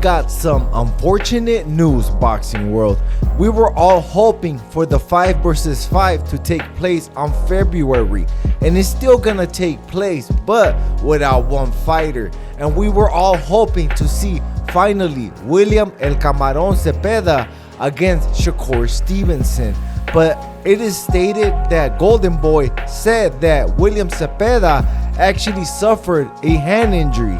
got some unfortunate news, boxing world. We were all hoping for the 5 versus 5 to take place on February, and it's still gonna take place, but without one fighter. And we were all hoping to see finally William El Camarón Zepeda against Shakur Stevenson. But it is stated that Golden Boy said that William Zepeda actually suffered a hand injury.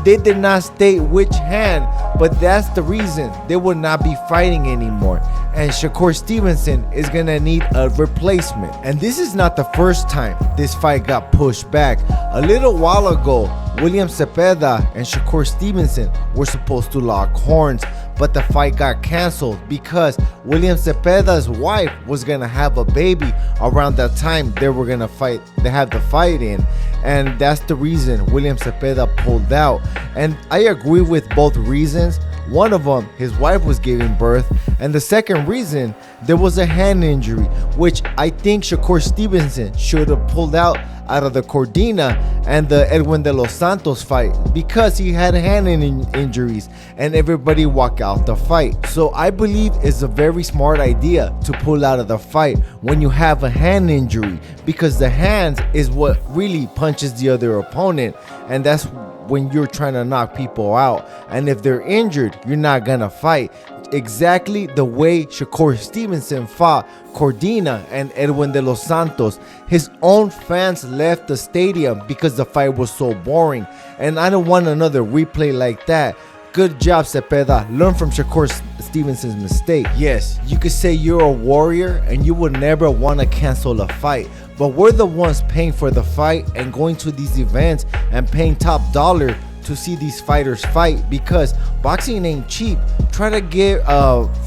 They did not state which hand, but that's the reason they will not be fighting anymore. And Shakur Stevenson is gonna need a replacement. And this is not the first time this fight got pushed back. A little while ago, William Zepeda and Shakur Stevenson were supposed to lock horns, but the fight got canceled because William Zepeda's wife was gonna have a baby around that time they were gonna fight. They have the fight in, and that's the reason William Zepeda pulled out. And I agree with both reasons. One of them, his wife was giving birth, and the second reason, there was a hand injury, which I think Shakur Stevenson should have pulled out of the Cordina and the Edwin de los Santos fight because he had hand injuries and everybody walked out the fight. So I believe it's a very smart idea to pull out of the fight when you have a hand injury, because the hands is what really punches the other opponent, and that's when you're trying to knock people out. And if they're injured, you're not gonna fight. Exactly the way Shakur Stevenson fought Cordina and Edwin de los Santos. His own fans left the stadium because the fight was so boring, and I don't want another replay like that. Good job, Zepeda. Learn from Shakur Stevenson's mistake. Yes, you could say you're a warrior and you would never want to cancel a fight, but we're the ones paying for the fight and going to these events and paying top dollar to see these fighters fight, because boxing ain't cheap. Try to get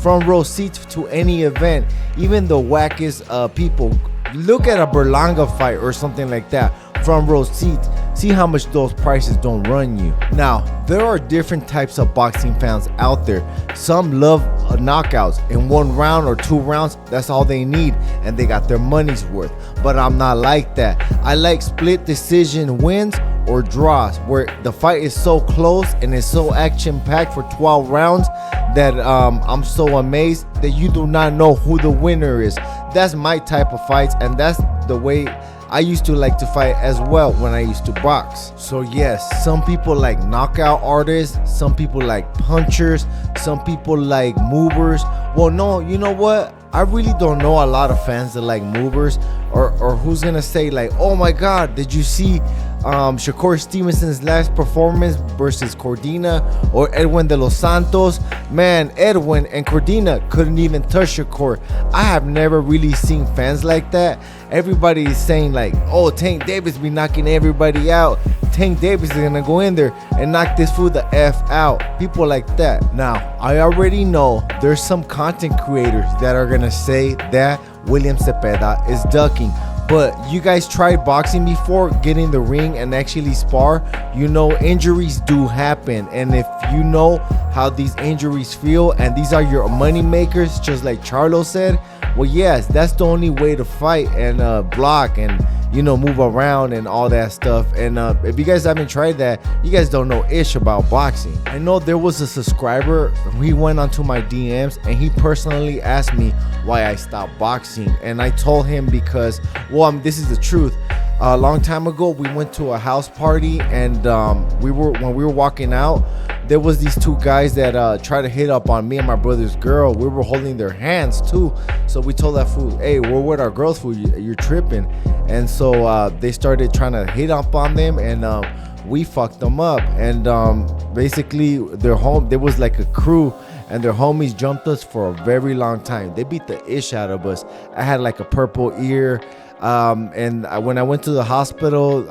front row seats to any event, even the wackest people. Look at a Berlanga fight or something like that, front row seats. See how much those prices don't run you. Now, there are different types of boxing fans out there. Some love knockouts in 1 round or 2 rounds. That's all they need, and they got their money's worth. But I'm not like that. I like split decision wins or draws, where the fight is so close and it's so action-packed for 12 rounds that I'm so amazed that you do not know who the winner is. That's my type of fights, and that's the way I used to like to fight as well when I used to box. So yes, some people like knockout artists, some people like punchers, some people like movers. Well, no, you know what? I really don't know a lot of fans that like movers, or who's gonna say like, oh my god, did you see Shakur Stevenson's last performance versus Cordina or Edwin de los Santos? Man, Edwin and Cordina couldn't even touch Shakur. I have never really seen fans like that. Everybody is saying like, oh, Tank Davis be knocking everybody out. Tank Davis is gonna go in there and knock this fool the F out. People like that. Now, I already know there's some content creators that are gonna say that William Zepeda is ducking. But you guys tried boxing before, get in the ring and actually spar. You know injuries do happen, and if you know how these injuries feel and these are your money makers, just like Charlo said, well, yes, that's the only way to fight and block and, you know, move around and all that stuff. And if you guys haven't tried that, you guys don't know ish about boxing. I know there was a subscriber, he went onto my DMs and he personally asked me why I stopped boxing, and I told him because, well, this is the truth. A long time ago, we went to a house party, and when we were walking out, there was these 2 guys that tried to hit up on me and my brother's girl. We were holding their hands too, so we told that fool, hey, we're with our girls, fool, you're tripping. And so they started trying to hit up on them, and we fucked them up. And basically there was like a crew, and their homies jumped us for a very long time. They beat the ish out of us. I had like a purple ear. And when I went to the hospital,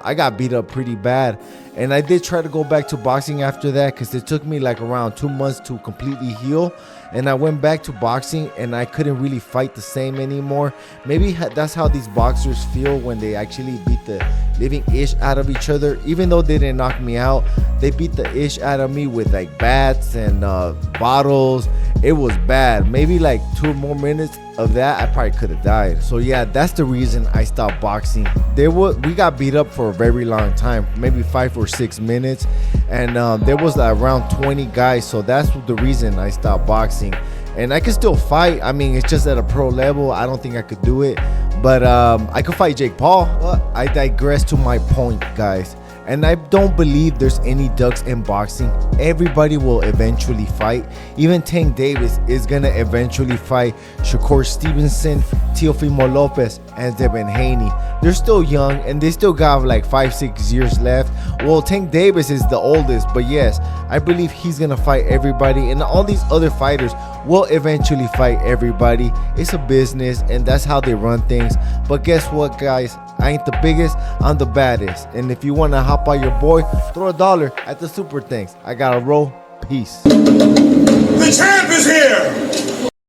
I got beat up pretty bad, and I did try to go back to boxing after that, because it took me like around 2 months to completely heal. And I went back to boxing and I couldn't really fight the same anymore. Maybe that's how these boxers feel when they actually beat the living ish out of each other. Even though they didn't knock me out, they beat the ish out of me with like bats and bottles. It was bad. Maybe like 2 more minutes of that, I probably could have died. So yeah, that's the reason I stopped boxing. We got beat up for a very long time, maybe 5 or 6 minutes, and there was around 20 guys. So that's the reason I stopped boxing. And I can still fight. I mean, it's just at a pro level. I don't think I could do it, but I could fight Jake Paul. But I digress to my point, guys. And I don't believe there's any ducks in boxing. Everybody will eventually fight. Even Tank Davis is gonna eventually fight Shakur Stevenson, Teofimo Lopez, and Devin Haney. They're still young and they still got like 5-6 years left. Well, Tank Davis is the oldest, but yes, I believe he's gonna fight everybody, and all these other fighters will eventually fight everybody. It's a business and that's how they run things. But guess what, guys? I ain't the biggest, I'm the baddest. And if you wanna hop on your boy, throw $1 at the super thanks. I gotta roll. Peace. The champ is here.